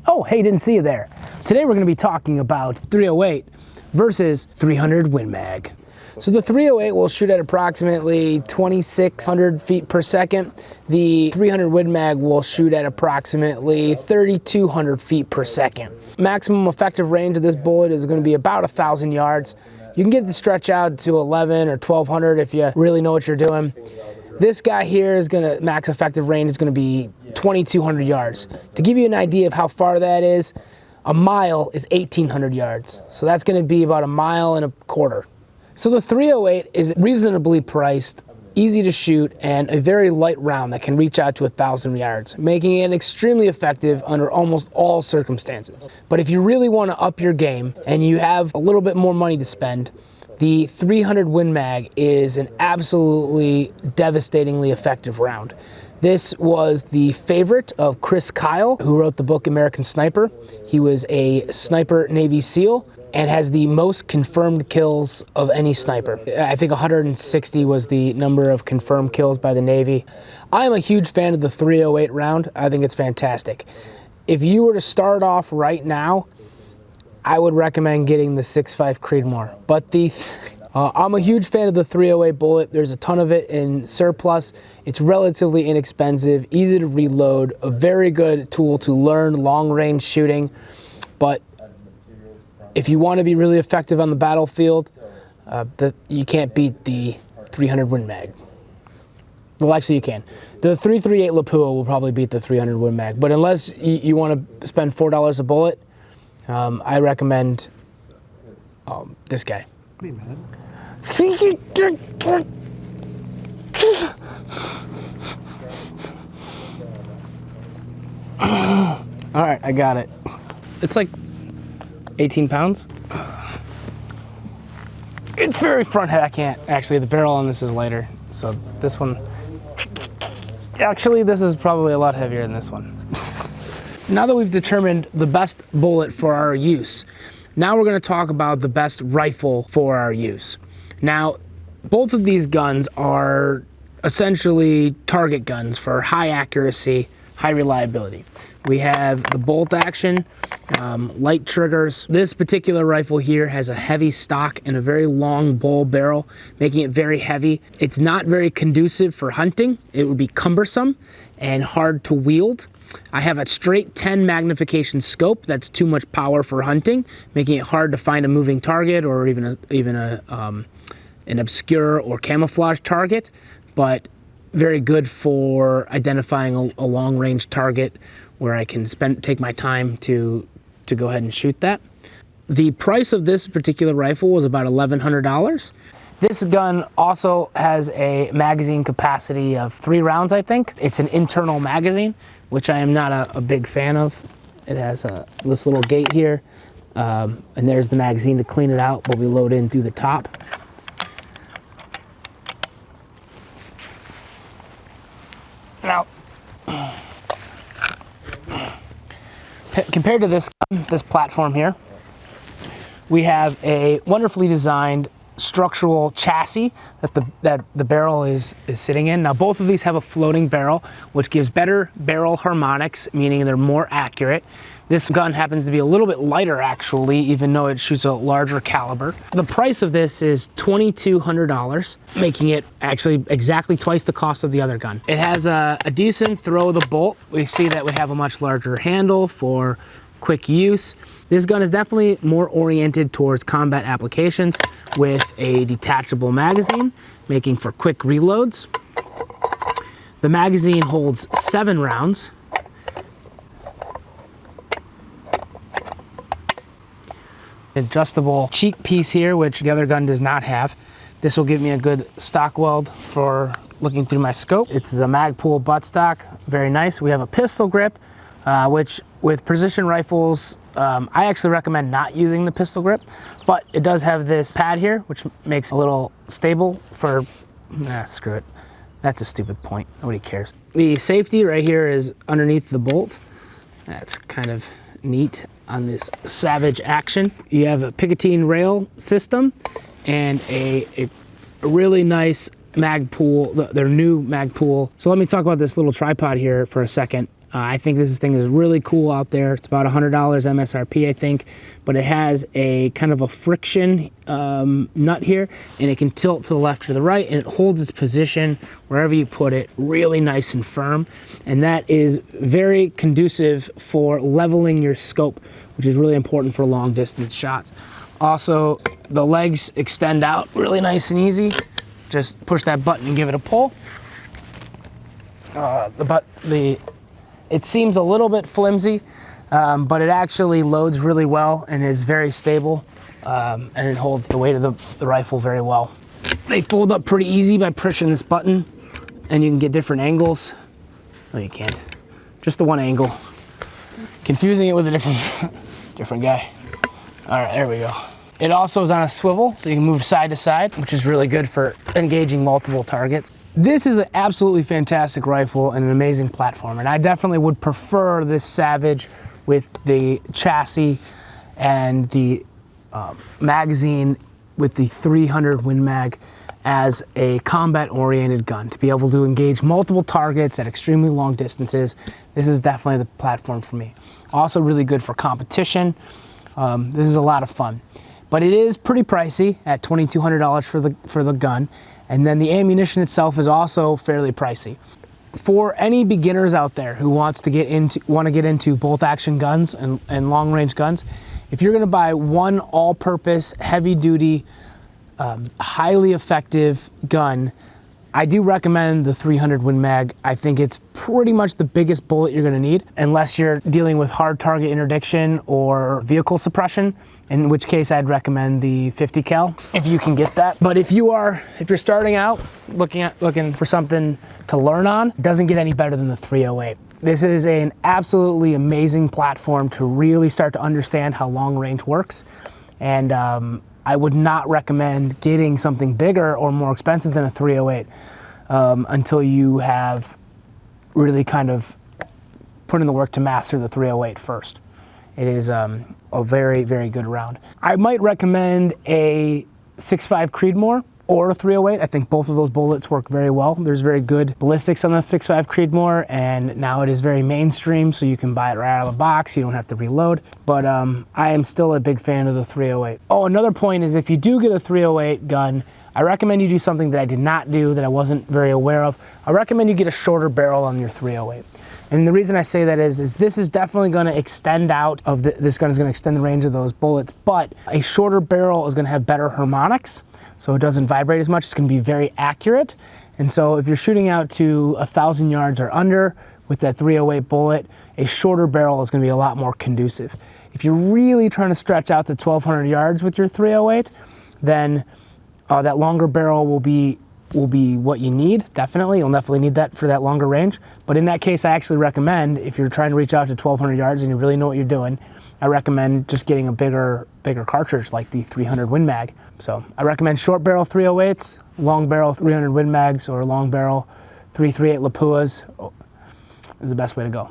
Oh, hey, didn't see you there. Today we're going to be talking about 308 versus 300 Win Mag. So the 308 will shoot at approximately 2,600 feet per second. The 300 Win Mag will shoot at approximately 3,200 feet per second. Maximum effective range of this bullet is going to be about 1,000 yards. You can get it to stretch out to 11 or 1,200 if you really know what you're doing. This guy here is going to, max effective range is going to be 2,200 yards. To give you an idea of how far that is, a mile is 1,800 yards. So that's going to be about 1.25 miles. So the 308 is reasonably priced, easy to shoot, and a very light round that can reach out to 1,000 yards, making it extremely effective under almost all circumstances. But if you really want to up your game and you have a little bit more money to spend, the 300 Win Mag is an absolutely devastatingly effective round. This was the favorite of Chris Kyle, who wrote the book American Sniper. He was a sniper Navy SEAL and has the most confirmed kills of any sniper. I think 160 was the number of confirmed kills by the Navy. I'm a huge fan of the 308 round. I think it's fantastic. If you were to start off right now, I would recommend getting the 6.5 Creedmoor. But I'm a huge fan of the 308 bullet. There's a ton of it in surplus. It's relatively inexpensive, easy to reload, a very good tool to learn long-range shooting. But if you want to be really effective on the battlefield, you can't beat the 300 Win Mag. Well, actually you can. The 338 Lapua will probably beat the 300 Win Mag. But unless you want to spend $4 a bullet, I recommend this guy. Hey, man. All right, I got it. It's like 18 pounds. It's very front heavy. I can't actually. The barrel on this is lighter, so this one. Actually, this is probably a lot heavier than this one. Now that we've determined the best bullet for our use, now we're going to talk about the best rifle for our use. Now, both of these guns are essentially target guns for high accuracy, high reliability. We have the bolt action, light triggers. This particular rifle here has a heavy stock and a very long bowl barrel, making it very heavy. It's not very conducive for hunting. It would be cumbersome and hard to wield. I have a straight 10 magnification scope. That's too much power for hunting, making it hard to find a moving target or even an obscure or camouflage target, but very good for identifying a long-range target where I can take my time to go ahead and shoot that. The price of this particular rifle was about $1,100. This gun also has a magazine capacity of 3 rounds, I think. It's an internal magazine, which I am not a big fan of. It has this little gate here, and there's the magazine to clean it out while we load in through the top. Now, compared to this platform here, we have a wonderfully designed structural chassis that the barrel is sitting in. Now both of these have a floating barrel, which gives better barrel harmonics, meaning they're more accurate. This gun happens to be a little bit lighter actually, even though it shoots a larger caliber. The price of this is $2,200, making it actually exactly twice the cost of the other gun. It has a decent throw of the bolt. We see that we have a much larger handle for quick use. This gun is definitely more oriented towards combat applications with a detachable magazine, making for quick reloads. The magazine holds 7 rounds. Adjustable cheek piece here, which the other gun does not have. This will give me a good stock weld for looking through my scope. It's a Magpul buttstock, very nice. We have a pistol grip, which with precision rifles, I actually recommend not using the pistol grip, but it does have this pad here, which makes it a little stable for, screw it. That's a stupid point, nobody cares. The safety right here is underneath the bolt. That's kind of neat on this Savage Action. You have a Picatinny rail system and a really nice Magpul, their new Magpul. So let me talk about this little tripod here for a second. I think this thing is really cool out there. It's about $100 MSRP, I think, but it has a kind of a friction nut here, and it can tilt to the left or the right, and it holds its position wherever you put it really nice and firm. And that is very conducive for leveling your scope, which is really important for long distance shots. Also, the legs extend out really nice and easy. Just push that button and give it a pull. It seems a little bit flimsy, but it actually loads really well and is very stable, and it holds the weight of the rifle very well. They fold up pretty easy by pushing this button, and you can get different angles. No, you can't. Just the one angle. Confusing it with a different guy. All right, there we go. It also is on a swivel, so you can move side to side, which is really good for engaging multiple targets. This is an absolutely fantastic rifle and an amazing platform, and I definitely would prefer this Savage with the chassis and the magazine with the 300 Win Mag as a combat-oriented gun. To be able to engage multiple targets at extremely long distances, this is definitely the platform for me. Also really good for competition. This is a lot of fun. But it is pretty pricey at $2,200 for the gun. And then the ammunition itself is also fairly pricey. For any beginners out there who want to get into bolt action guns and long range guns, if you're gonna buy one all-purpose, heavy duty, highly effective gun, I do recommend the 300 Win Mag. I think it's pretty much the biggest bullet you're gonna need, unless you're dealing with hard target interdiction or vehicle suppression, in which case I'd recommend the 50 cal if you can get that. But if you're starting out looking for something to learn on, it doesn't get any better than the 308. This is an absolutely amazing platform to really start to understand how long range works. And I would not recommend getting something bigger or more expensive than a 308 until you have really kind of put in the work to master the 308 first. It is a very, very good round. I might recommend a 6.5 Creedmoor or a 308. I think both of those bullets work very well. There's very good ballistics on the 6.5 Creedmoor, and now it is very mainstream, so you can buy it right out of the box. You don't have to reload. But I am still a big fan of the 308. Oh, another point is if you do get a 308 gun, I recommend you do something that I did not do, that I wasn't very aware of. I recommend you get a shorter barrel on your 308. And the reason I say that is this is definitely going to extend out of this gun is going to extend the range of those bullets, but a shorter barrel is going to have better harmonics, so it doesn't vibrate as much. It's going to be very accurate. And so if you're shooting out to 1,000 yards or under with that 308 bullet, a shorter barrel is going to be a lot more conducive. If you're really trying to stretch out to 1,200 yards with your 308, then that longer barrel will be what you need, definitely. You'll definitely need that for that longer range. But in that case, I actually recommend, if you're trying to reach out to 1,200 yards and you really know what you're doing, I recommend just getting a bigger cartridge like the 300 Win Mag. So I recommend short barrel 308s, long barrel 300 Win Mags, or long barrel 338 Lapuas is the best way to go.